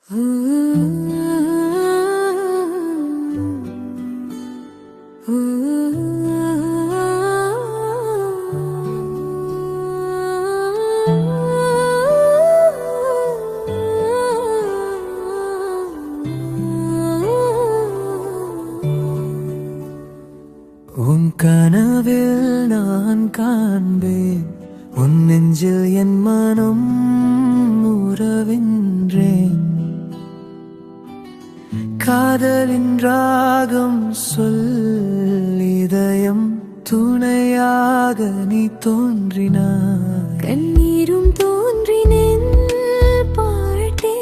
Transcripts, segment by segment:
உன் கனவில் நான் காண்பேன் உன் நெஞ்சில் என் மனம் உறவின்றேன். காதலின் ராகம் சொல் இதயம் துணையாக நீ தோன்றினாய். கண்ணீரும் தோன்றினேன் பாட்டே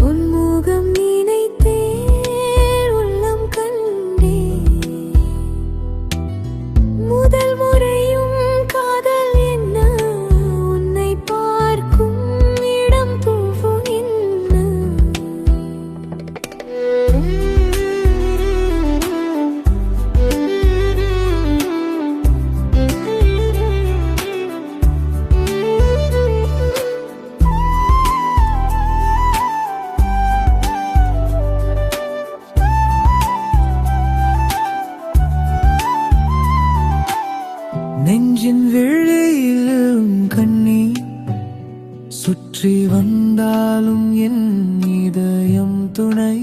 உன் முகம் நினைத்தே உள்ளம் கண்டே. முதல் முறையும் காதல் என்ன உன்னை பார்க்கும் இடம் பூவும் என்ன. நெஞ்சின் விழியிலும் கண்ணீர் சுற்றி வந்தாலும் என் இதயம் துணை.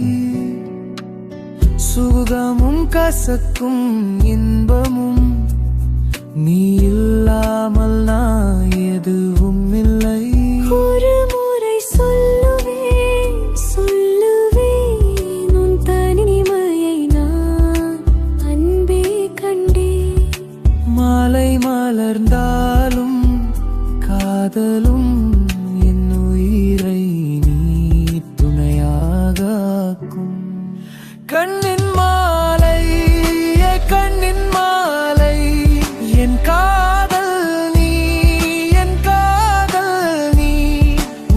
சுகமும் கசக்கும் இன்பமும் நீ இல்லாமல் நான் எதுவும் இல்லை. ஒரு முறை சொல்லுவேன் சொல்லுவேன் உன் தனிமையை நான் அன்பே கண்டேன். மாலை மலர்ந்தாலும் காதலும் என் உயிரை நீ துணையாகும். கண்ணின் மாலை கண்ணின் மாலை என் காதல் நீ என் காதல் நீ.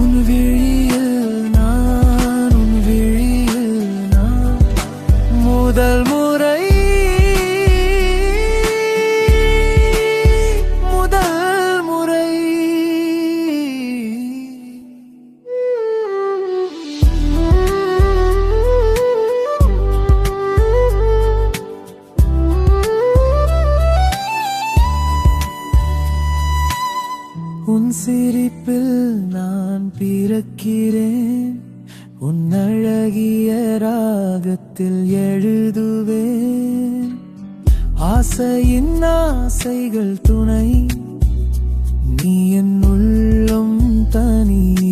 உன் விழியில் நான் உன் விழியில் நான் முதல் முறை உன் சிரிப்பில் நான் பிறக்கிறேன். உன் அழகிய ராகத்தில் எழுதுவேன். ஆசையின் ஆசைகள் துணை நீ என் உள்ளம் தனி.